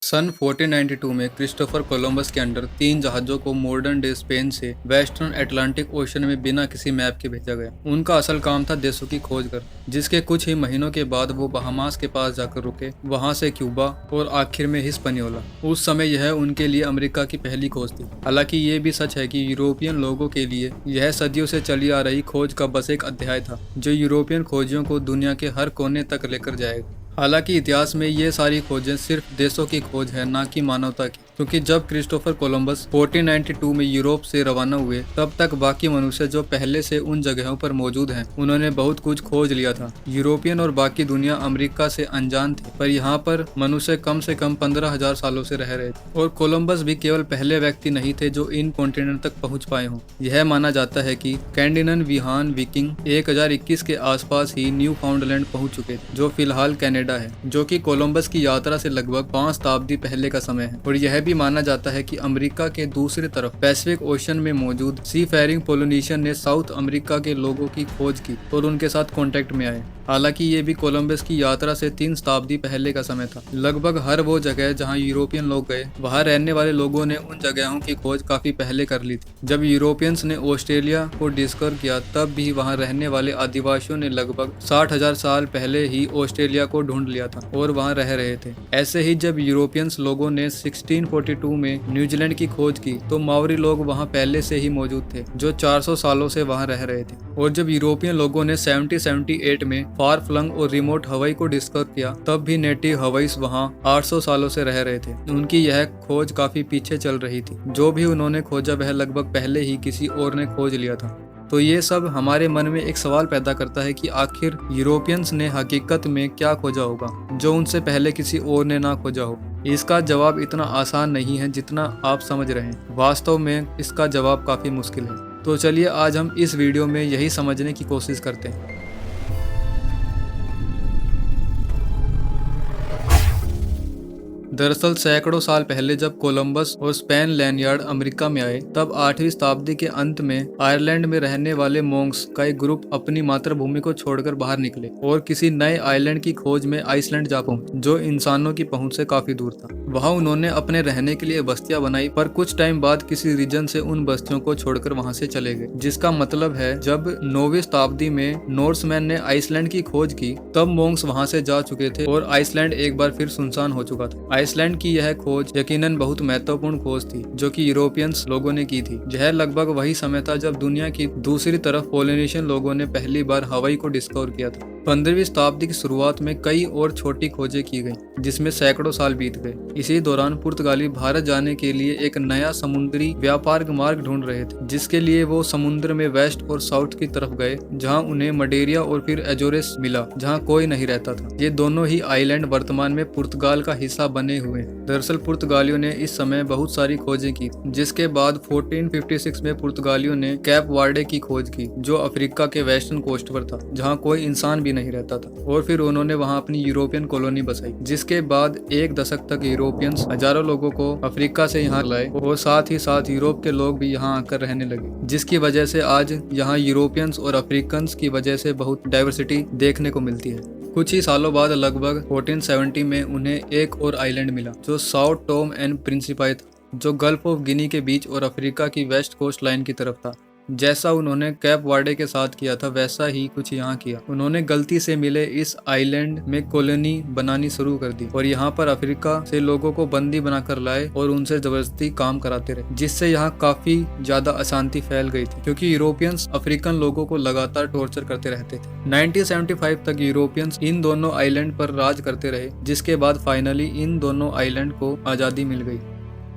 सन 1492 में Christopher Columbus के under 3 जहाज़ों को मॉडर्न डे स्पेन से वेस्टर्न अटलांटिक ओशन में बिना किसी मैप के भेजा गया। उनका असल काम था देशों की खोज कर, जिसके कुछ ही महीनों के बाद वो बहामास के पास जाकर रुके, वहां से क्यूबा और आखिर में हिस्पनियोला। उस समय यह उनके लिए अमेरिका की पहली खोज थी। हालांकि ये भी सच है कि यूरोपियन लोगों के लिए यह सदियों से चली आ रही खोज का बस एक अध्याय था, जो यूरोपियन खोजियों को दुनिया के हर कोने तक लेकर जाएगा। हालांकि इतिहास में ये सारी खोजें सिर्फ देशों की खोज है, ना कि मानवता की, क्योंकि जब क्रिस्टोफर कोलंबस 1492 में यूरोप से रवाना हुए, तब तक बाकी मनुष्य जो पहले से उन जगहों पर मौजूद हैं, उन्होंने बहुत कुछ खोज लिया था। यूरोपियन और बाकी दुनिया अमेरिका से अनजान थी, पर यहाँ पर मनुष्य कम से कम 15,000 सालों से रह रहे थे। और कोलंबस भी केवल पहले व्यक्ति नहीं थे जो इन कॉन्टिनेंट तक पहुँच पाए हों। यह माना जाता है कि कैंडिनन विहान विकिंग 1021 के आसपास ही न्यू फाउंडलैंड पहुँच चुके थे, जो फिलहाल कनाडा है, जो कि कोलंबस की यात्रा से लगभग 5 शताब्दी पहले का समय है। और यह भी माना जाता है कि अमेरिका के दूसरी तरफ पैसिफिक ओशन में मौजूद सी फेरिंग पोलिनेशियन ने साउथ अमेरिका के लोगों की खोज की और उनके साथ कांटेक्ट में आए। हालांकि ये भी कोलंबस की यात्रा से 3 शताब्दी पहले का समय था। लगभग हर वो जगह जहां यूरोपियन लोग गए, वहां रहने वाले लोगों ने उन जगहों की खोज काफी पहले कर ली थी। जब यूरोपियंस ने ऑस्ट्रेलिया को डिस्कवर किया, तब भी वहां रहने वाले आदिवासियों ने लगभग 60,000 साल पहले ही ऑस्ट्रेलिया को ढूंढ लिया था और वहां रह रहे थे। ऐसे ही जब यूरोपियंस लोगों ने 1642 में न्यूजीलैंड की खोज की, तो मावरी लोग वहां पहले से ही मौजूद थे, जो 400 सालों से वहां रह रहे थे। और जब यूरोपियन लोगों ने 1778 में फार फ्लंग और रिमोट हवाई को डिस्कवर किया, तब भी नेटिव हवाईस वहां 800 सालों से रह रहे थे। उनकी यह खोज काफी पीछे चल रही थी। जो भी उन्होंने खोजा वह लगभग पहले ही किसी और ने खोज लिया था। तो ये सब हमारे मन में एक सवाल पैदा करता है कि आखिर यूरोपियंस ने हकीकत में क्या खोजा होगा, जो उनसे पहले किसी और ने ना खोजा हो। इसका जवाब इतना आसान नहीं है जितना आप समझ रहे हैं। वास्तव में इसका जवाब काफी मुश्किल है। तो चलिए आज हम इस वीडियो में यही समझने की कोशिश करते हैं। दरअसल सैकड़ों साल पहले जब कोलंबस और स्पेन लैंडयार्ड अमेरिका में आए, तब 8वीं शताब्दी के अंत में आयरलैंड में रहने वाले मोंक्स का एक ग्रुप अपनी मातृभूमि को छोड़कर बाहर निकले और किसी नए आइलैंड की खोज में आइसलैंड जा पहुंचे, जो इंसानों की पहुंच से काफी दूर था। वहां उन्होंने अपने रहने के लिए बस्तियां बनाई, पर कुछ टाइम बाद किसी रीजन से उन बस्तियों को छोड़कर वहां से चले गए। जिसका मतलब है जब 9वीं शताब्दी में नॉर्समैन ने आइसलैंड की खोज की, तब मोंक्स वहां से जा चुके थे और आइसलैंड एक बार फिर सुनसान हो चुका था। आइसलैंड की यह खोज यकीनन बहुत महत्वपूर्ण खोज थी, जो कि यूरोपियंस लोगों ने की थी। यह लगभग वही समय था जब दुनिया की दूसरी तरफ पोलिनेशियन लोगों ने पहली बार हवाई को डिस्कवर किया था। 15वीं शताब्दी की शुरुआत में कई और छोटी खोजें की गईं, जिसमें सैकड़ों साल बीत गए। इसी दौरान पुर्तगाली भारत जाने के लिए एक नया समुद्री व्यापार मार्ग ढूंढ रहे थे, जिसके लिए वो समुद्र में वेस्ट और साउथ की तरफ गए, जहां उन्हें मडेरिया और फिर एजोरेस मिला, जहां कोई नहीं रहता था। ये दोनों ही आइलैंड वर्तमान में पुर्तगाल का हिस्सा बने हुए। दरअसल पुर्तगालियों ने इस समय बहुत सारी खोजें की, जिसके बाद 1456 में पुर्तगालियों ने कैप वार्डे की खोज की, जो अफ्रीका के वेस्टर्न कोस्ट पर था, जहां कोई इंसान भी नहीं रहता था। और फिर उन्होंने वहां अपनी यूरोपियन कॉलोनी बसाई, जिसके बाद एक दशक तक यूरोपियंस हजारों लोगों को अफ्रीका से यहाँ लाए और साथ ही साथ यूरोप के लोग भी यहाँ आकर रहने लगे, जिसकी वजह से आज यहाँ यूरोपियंस और अफ्रीकन्स की वजह से बहुत डाइवर्सिटी देखने को मिलती है। कुछ ही सालों बाद लगभग 1470 में उन्हें एक और आइलैंड मिला, जो साउथ टॉम एंड प्रिंसिपाई था, जो गल्फ ऑफ गिनी के बीच और अफ्रीका की वेस्ट कोस्ट लाइन की तरफ था। जैसा उन्होंने कैप वार्डे के साथ किया था, वैसा ही कुछ यहाँ किया। उन्होंने गलती से मिले इस आइलैंड में कॉलोनी बनानी शुरू कर दी और यहाँ पर अफ्रीका से लोगों को बंदी बनाकर लाए और उनसे जबरदस्ती काम कराते रहे, जिससे यहाँ काफी ज्यादा अशांति फैल गई थी, क्योंकि यूरोपियंस अफ्रीकन लोगों को लगातार टॉर्चर करते रहते थे। 1975 तक यूरोपियंस इन दोनों आइलैंड पर राज करते रहे, जिसके बाद फाइनली इन दोनों आइलैंड को आजादी मिल गई।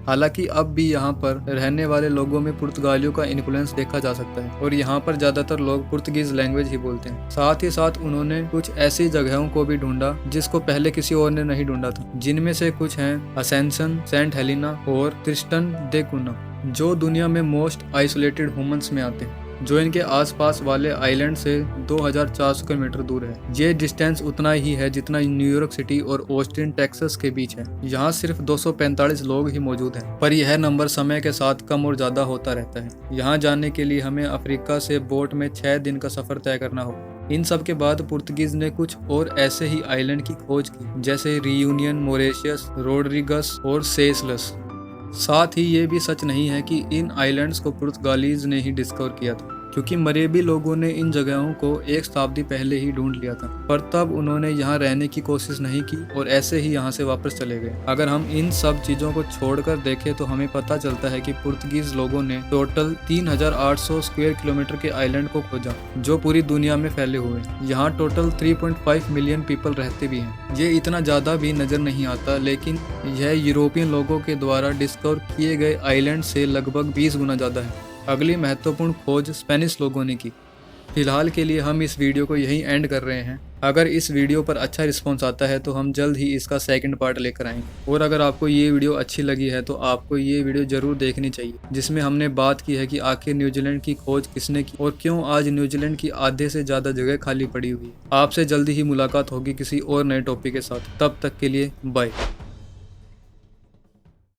हालांकि अब भी यहाँ पर रहने वाले लोगों में पुर्तगालियों का इन्फ्लुएंस देखा जा सकता है और यहाँ पर ज्यादातर लोग पुर्तगीज लैंग्वेज ही बोलते हैं। साथ ही साथ उन्होंने कुछ ऐसी जगहों को भी ढूंढा जिसको पहले किसी और ने नहीं ढूंढा था, जिनमें से कुछ हैं असेंशन, सेंट हेलिना और त्रिस्टन दे कुना, जो दुनिया में मोस्ट आइसोलेटेड ह्यूमंस में आते हैं, जो इनके आसपास वाले आइलैंड से 2400 किलोमीटर दूर है। ये डिस्टेंस उतना ही है जितना न्यूयॉर्क सिटी और ऑस्टिन टेक्सास के बीच है। यहाँ सिर्फ 245 लोग ही मौजूद हैं, पर यह नंबर समय के साथ कम और ज्यादा होता रहता है। यहाँ जाने के लिए हमें अफ्रीका से बोट में 6 दिन का सफर तय करना होगा। इन सब के बाद पुर्तगीज ने कुछ और ऐसे ही आइलैंड की खोज की, जैसे रियूनियन, मॉरिशस, रोड्रिगस और सेशलस। साथ ही ये भी सच नहीं है कि इन आइलैंड्स को पुर्तगालीज ने ही डिस्कवर किया था, क्योंकि मरेबी लोगों ने इन जगहों को एक शताब्दी पहले ही ढूंढ लिया था, पर तब उन्होंने यहाँ रहने की कोशिश नहीं की और ऐसे ही यहाँ से वापस चले गए। अगर हम इन सब चीजों को छोड़कर देखें तो हमें पता चलता है कि पुर्तगीज लोगों ने टोटल 3800 स्क्वायर किलोमीटर के आइलैंड को खोजा, जो पूरी दुनिया में फैले हुए। यहाँ टोटल 3.5 मिलियन पीपल रहते भी हैं। ये इतना ज्यादा भी नजर नहीं आता, लेकिन यह यूरोपियन लोगों के द्वारा डिस्कवर किए गए आइलैंड से लगभग 20 गुना ज्यादा है। अगली महत्वपूर्ण खोज स्पेनिश लोगों ने की। फिलहाल के लिए हम इस वीडियो को यहीं एंड कर रहे हैं। अगर इस वीडियो पर अच्छा रिस्पॉन्स आता है तो हम जल्द ही इसका सेकंड पार्ट लेकर आएंगे। और अगर आपको ये वीडियो अच्छी लगी है तो आपको ये वीडियो जरूर देखनी चाहिए, जिसमें हमने बात की है कि आखिर न्यूजीलैंड की खोज किसने की और क्यों आज न्यूजीलैंड की आधे से ज़्यादा जगह खाली पड़ी हुई है। आपसे जल्दी ही मुलाकात होगी किसी और नए टॉपिक के साथ। तब तक के लिए बाय।